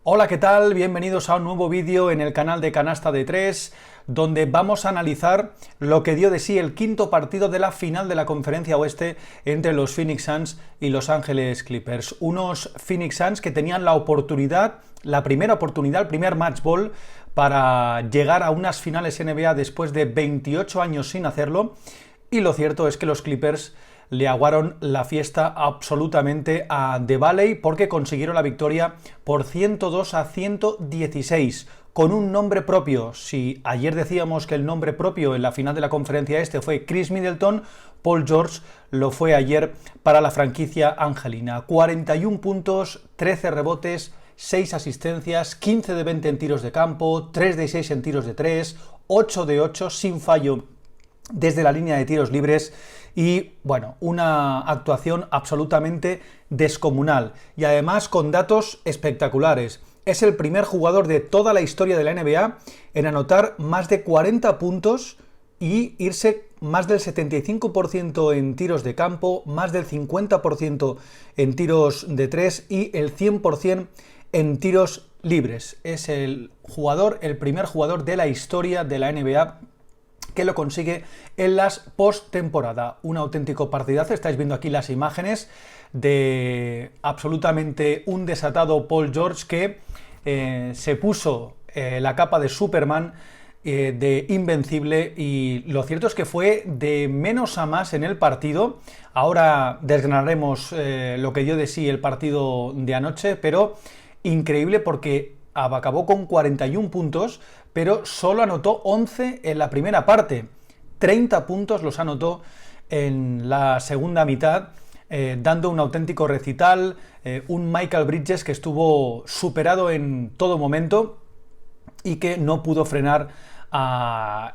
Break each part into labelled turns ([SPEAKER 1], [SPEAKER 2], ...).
[SPEAKER 1] Hola, ¿qué tal? Bienvenidos a un nuevo vídeo en el canal de Canasta de 3, donde vamos a analizar lo que dio de sí el quinto partido de la final de la Conferencia Oeste entre los Phoenix Suns y Los Ángeles Clippers. Unos Phoenix Suns que tenían la oportunidad, la primera oportunidad, el primer match ball para llegar a unas finales NBA después de 28 años sin hacerlo, y lo cierto es que los Clippers le aguaron la fiesta absolutamente a The Valley porque consiguieron la victoria por 102-116 con un nombre propio. Si ayer decíamos que el nombre propio en la final de la conferencia este fue Chris Middleton, Paul George lo fue ayer para la franquicia angelina. 41 puntos, 13 rebotes, 6 asistencias, 15 de 20 en tiros de campo, 3 de 6 en tiros de 3, 8 de 8 sin fallo desde la línea de tiros libres y, bueno, una actuación absolutamente descomunal y además con datos espectaculares. Es el primer jugador de toda la historia de la NBA en anotar más de 40 puntos y irse más del 75% en tiros de campo, más del 50% en tiros de 3 y el 100% en tiros libres. Es el primer jugador de la historia de la NBA que lo consigue en las postemporada. Un auténtico partidazo. Estáis viendo aquí las imágenes de absolutamente un desatado Paul George que se puso la capa de Superman, de invencible, y lo cierto es que fue de menos a más en el partido. Ahora desgranaremos lo que dio de sí el partido de anoche, pero increíble porque acabó con 41 puntos, pero solo anotó 11 en la primera parte. 30 puntos los anotó en la segunda mitad, dando un auténtico recital, un Michael Bridges que estuvo superado en todo momento y que no pudo frenar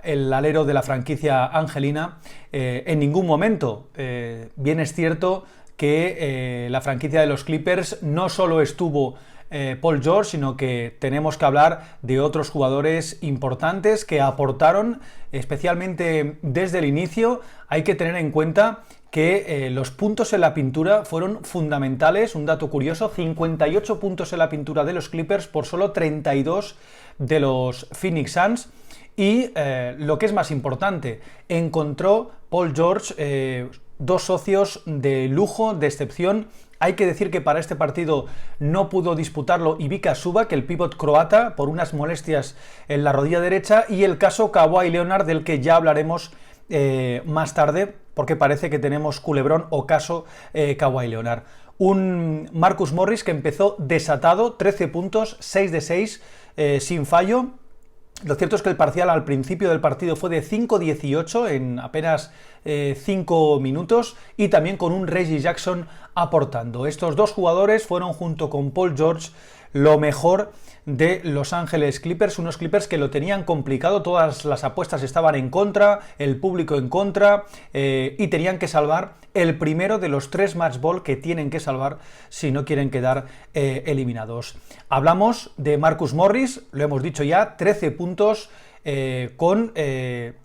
[SPEAKER 1] el alero de la franquicia angelina en ningún momento. Bien es cierto que la franquicia de los Clippers no solo estuvo Paul George, sino que tenemos que hablar de otros jugadores importantes que aportaron, especialmente desde el inicio. Hay que tener en cuenta que los puntos en la pintura fueron fundamentales. Un dato curioso: 58 puntos en la pintura de los Clippers por solo 32 de los Phoenix Suns. Y lo que es más importante, encontró Paul George dos socios de lujo, de excepción. Hay que decir que para este partido no pudo disputarlo Ivica Zubac, el pívot croata, por unas molestias en la rodilla derecha, y el caso Kawhi Leonard, del que ya hablaremos más tarde, porque parece que tenemos culebrón o caso Kawhi Leonard. Un Marcus Morris que empezó desatado, 13 puntos, 6 de 6, sin fallo. Lo cierto es que el parcial al principio del partido fue de 5-18 en apenas 5 minutos, y también con un Reggie Jackson aportando. Estos dos jugadores fueron, junto con Paul George, lo mejor de Los Ángeles Clippers, unos Clippers que lo tenían complicado. Todas las apuestas estaban en contra, el público en contra, y tenían que salvar el primero de los 3 match ball que tienen que salvar si no quieren quedar eliminados. Hablamos de Marcus Morris, lo hemos dicho ya, 13 puntos en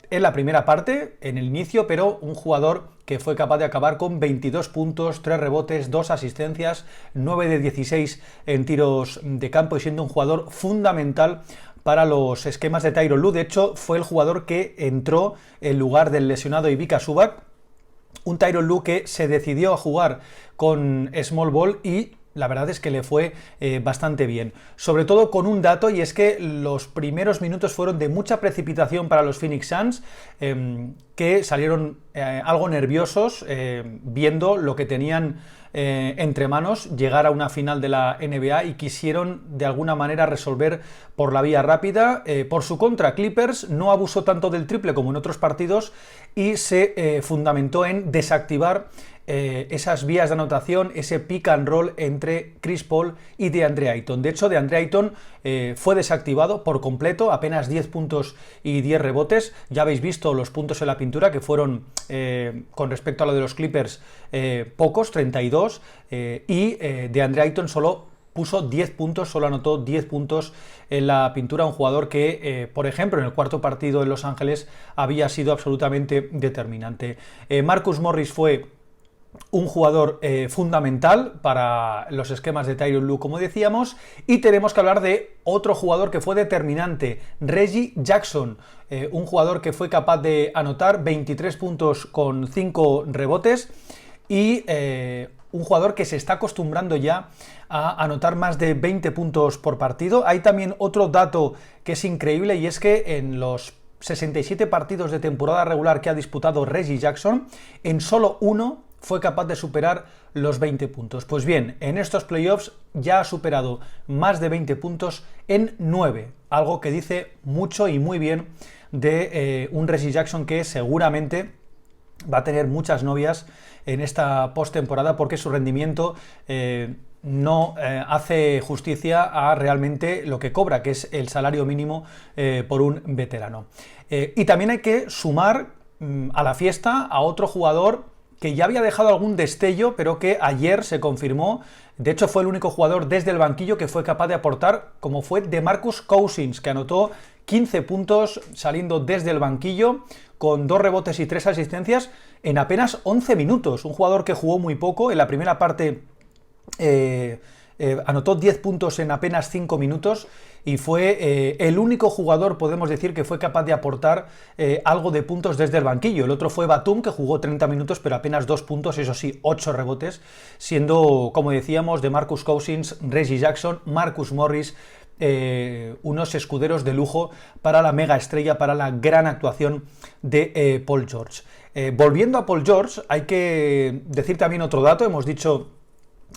[SPEAKER 1] la primera parte, en el inicio, pero un jugador que fue capaz de acabar con 22 puntos, 3 rebotes, 2 asistencias, 9 de 16 en tiros de campo, y siendo un jugador fundamental para los esquemas de Tyronn Lue. De hecho, fue el jugador que entró en lugar del lesionado Ivica Zubac, un Tyronn Lue que se decidió a jugar con small ball y la verdad es que le fue bastante bien. Sobre todo con un dato, y es que los primeros minutos fueron de mucha precipitación para los Phoenix Suns, que salieron algo nerviosos viendo lo que tenían entre manos, llegar a una final de la NBA, y quisieron de alguna manera resolver por la vía rápida. Por su contra, Clippers no abusó tanto del triple como en otros partidos y se fundamentó en desactivar esas vías de anotación, ese pick and roll entre Chris Paul y DeAndre Ayton. De hecho, DeAndre Ayton fue desactivado por completo, apenas 10 puntos y 10 rebotes. Ya habéis visto los puntos en la pintura, que fueron, con respecto a lo de los Clippers, pocos, 32, y DeAndre Ayton solo puso 10 puntos, solo anotó 10 puntos en la pintura, un jugador que, por ejemplo, en el cuarto partido en Los Ángeles había sido absolutamente determinante. Marcus Morris fue un jugador fundamental para los esquemas de Tyronn Lue, como decíamos, y tenemos que hablar de otro jugador que fue determinante, Reggie Jackson, un jugador que fue capaz de anotar 23 puntos con 5 rebotes y un jugador que se está acostumbrando ya a anotar más de 20 puntos por partido. Hay también otro dato que es increíble, y es que en los 67 partidos de temporada regular que ha disputado Reggie Jackson, en solo uno fue capaz de superar los 20 puntos. Pues bien, en estos playoffs ya ha superado más de 20 puntos en 9, algo que dice mucho y muy bien de un Reggie Jackson que seguramente va a tener muchas novias en esta postemporada, porque su rendimiento no hace justicia a realmente lo que cobra, que es el salario mínimo por un veterano. Y también hay que sumar a la fiesta a otro jugador que ya había dejado algún destello, pero que ayer se confirmó. De hecho, fue el único jugador desde el banquillo que fue capaz de aportar, como fue DeMarcus Cousins, que anotó 15 puntos saliendo desde el banquillo, con 2 rebotes y 3 asistencias en apenas 11 minutos. Un jugador que jugó muy poco. En la primera parte anotó 10 puntos en apenas 5 minutos y fue el único jugador, podemos decir, que fue capaz de aportar algo de puntos desde el banquillo. El otro fue Batum, que jugó 30 minutos, pero apenas 2 puntos, eso sí, 8 rebotes, siendo, como decíamos, DeMarcus Cousins, Reggie Jackson, Marcus Morris, unos escuderos de lujo para la mega estrella, para la gran actuación de Paul George. Volviendo a Paul George, hay que decir también otro dato. Hemos dicho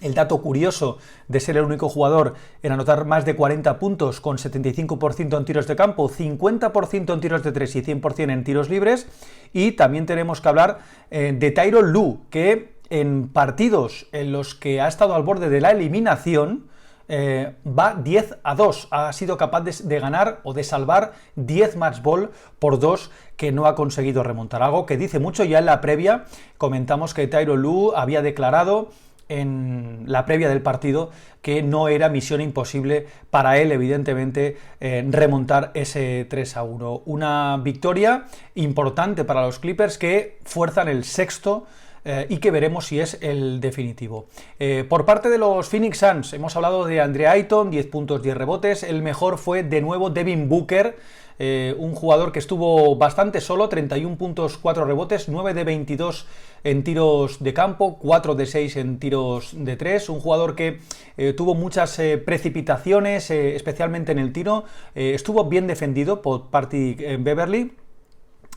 [SPEAKER 1] el dato curioso de ser el único jugador en anotar más de 40 puntos, con 75% en tiros de campo, 50% en tiros de 3 y 100% en tiros libres. Y también tenemos que hablar de Tyronn Lue, que en partidos en los que ha estado al borde de la eliminación, va 10-2, ha sido capaz de ganar o de salvar 10 match ball por 2 que no ha conseguido remontar, algo que dice mucho. Ya en la previa comentamos que Tyronn Lue había declarado en la previa del partido que no era misión imposible para él, evidentemente, remontar ese 3-1. Una victoria importante para los Clippers, que fuerzan el sexto y que veremos si es el definitivo. Por parte de los Phoenix Suns, hemos hablado de Andre Ayton, 10 puntos, 10 rebotes. El mejor fue de nuevo Devin Booker, un jugador que estuvo bastante solo, 31 puntos, 4 rebotes, 9 de 22 en tiros de campo, 4 de 6 en tiros de 3, un jugador que tuvo muchas precipitaciones, especialmente en el tiro, estuvo bien defendido por Patrick Beverley,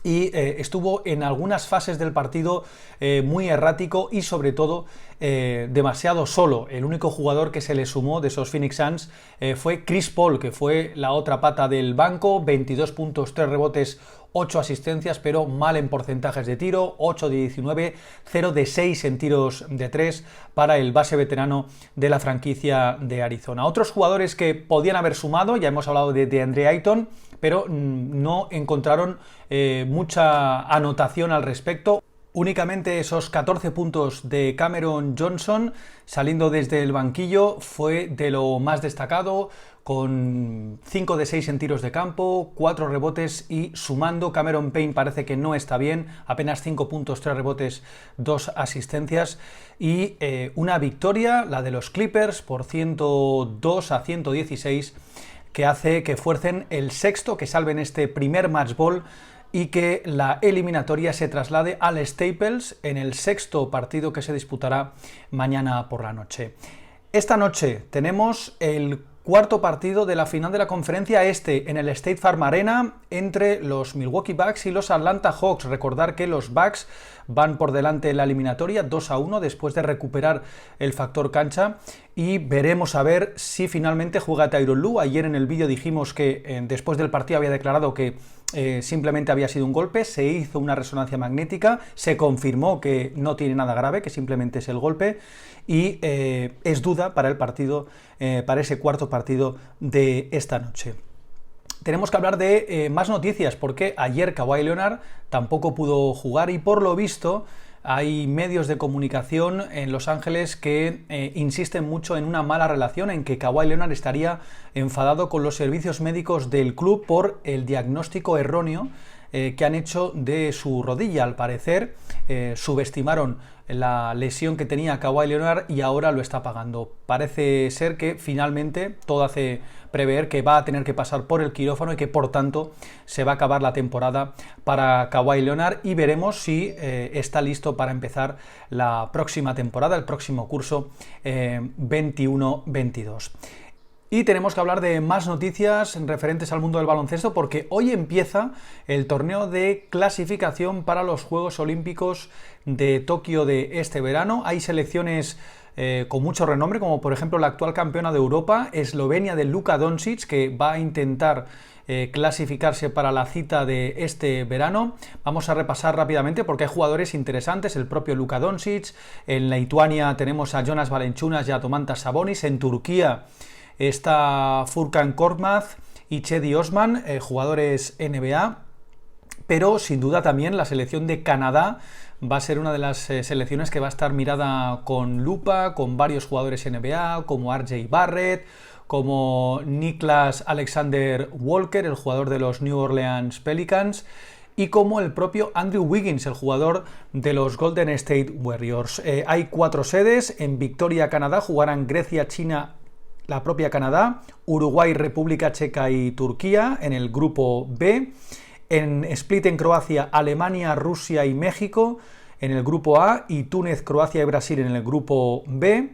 [SPEAKER 1] y estuvo en algunas fases del partido muy errático y sobre todo demasiado solo. El único jugador que se le sumó de esos Phoenix Suns fue Chris Paul, que fue la otra pata del banco, 22 puntos, 3 rebotes, 8 asistencias, pero mal en porcentajes de tiro, 8 de 19, 0 de 6 en tiros de 3 para el base veterano de la franquicia de Arizona. Otros jugadores que podían haber sumado, ya hemos hablado de Andre Ayton, pero no encontraron mucha anotación al respecto. Únicamente esos 14 puntos de Cameron Johnson saliendo desde el banquillo fue de lo más destacado, con 5 de 6 en tiros de campo, 4 rebotes y sumando. Cameron Payne parece que no está bien, apenas 5 puntos, 3 rebotes, 2 asistencias y una victoria, la de los Clippers, por 102-116, que hace que fuercen el sexto, que salven este primer match ball y que la eliminatoria se traslade al Staples en el sexto partido que se disputará mañana por la noche. Esta noche tenemos el cuarto partido de la final de la conferencia este en el State Farm Arena entre los Milwaukee Bucks y los Atlanta Hawks. Recordar que los Bucks van por delante en la eliminatoria 2-1 después de recuperar el factor cancha y veremos a ver si finalmente juega Tyronn Lue. Ayer en el vídeo dijimos que después del partido había declarado que simplemente había sido un golpe, se hizo una resonancia magnética, se confirmó que no tiene nada grave, que simplemente es el golpe y es duda para el partido, para ese cuarto partido de esta noche. Tenemos que hablar de más noticias porque ayer Kawhi Leonard tampoco pudo jugar y por lo visto hay medios de comunicación en Los Ángeles que insisten mucho en una mala relación, en que Kawhi Leonard estaría enfadado con los servicios médicos del club por el diagnóstico erróneo que han hecho de su rodilla. Al parecer subestimaron la lesión que tenía Kawhi Leonard y ahora lo está pagando. Parece ser que finalmente todo hace prever que va a tener que pasar por el quirófano y que por tanto se va a acabar la temporada para Kawhi Leonard y veremos si está listo para empezar la próxima temporada, el próximo curso 21-22. Y tenemos que hablar de más noticias referentes al mundo del baloncesto porque hoy empieza el torneo de clasificación para los Juegos Olímpicos de Tokio de este verano. Hay selecciones con mucho renombre, como por ejemplo la actual campeona de Europa, Eslovenia, de Luka Doncic, que va a intentar clasificarse para la cita de este verano. Vamos a repasar rápidamente porque hay jugadores interesantes, el propio Luka Doncic. En Lituania tenemos a Jonas Valanciunas y a Domantas Sabonis. En Turquía está Furkan Korkmaz y Cedi Osman, jugadores NBA, pero sin duda también la selección de Canadá va a ser una de las selecciones que va a estar mirada con lupa, con varios jugadores NBA, como RJ Barrett, como Niklas Alexander Walker, el jugador de los New Orleans Pelicans, y como el propio Andrew Wiggins, el jugador de los Golden State Warriors. Hay 4 sedes, en Victoria, Canadá, jugarán Grecia, China, la propia Canadá, Uruguay, República Checa y Turquía en el grupo B. En Split, en Croacia, Alemania, Rusia y México en el grupo A, y Túnez, Croacia y Brasil en el grupo B.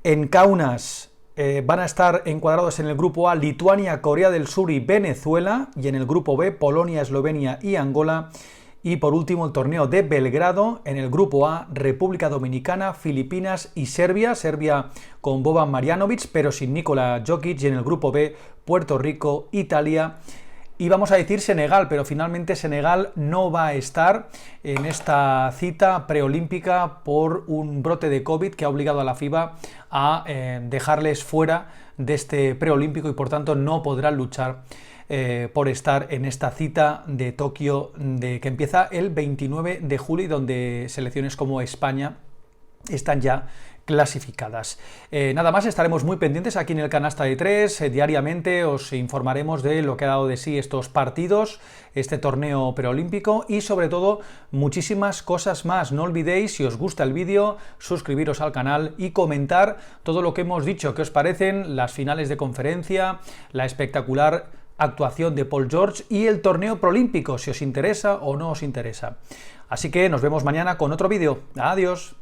[SPEAKER 1] En Kaunas van a estar encuadrados en el grupo A Lituania, Corea del Sur y Venezuela, y en el grupo B Polonia, Eslovenia y Angola. Y por último el torneo de Belgrado, en el grupo A República Dominicana, Filipinas y Serbia, Serbia con Boban Marjanovic pero sin Nikola Jokic, y en el grupo B Puerto Rico, Italia y vamos a decir Senegal, pero finalmente Senegal no va a estar en esta cita preolímpica por un brote de COVID que ha obligado a la FIBA a dejarles fuera de este preolímpico y por tanto no podrán luchar por estar en esta cita de Tokio que empieza el 29 de julio y donde selecciones como España están ya clasificadas. Nada más, estaremos muy pendientes aquí en el Canasta de 3, diariamente os informaremos de lo que ha dado de sí estos partidos, este torneo preolímpico y sobre todo muchísimas cosas más. No olvidéis, si os gusta el vídeo, suscribiros al canal y comentar todo lo que hemos dicho, qué os parecen las finales de conferencia, la espectacular actuación de Paul George y el torneo preolímpico, si os interesa o no os interesa. Así que nos vemos mañana con otro vídeo. Adiós.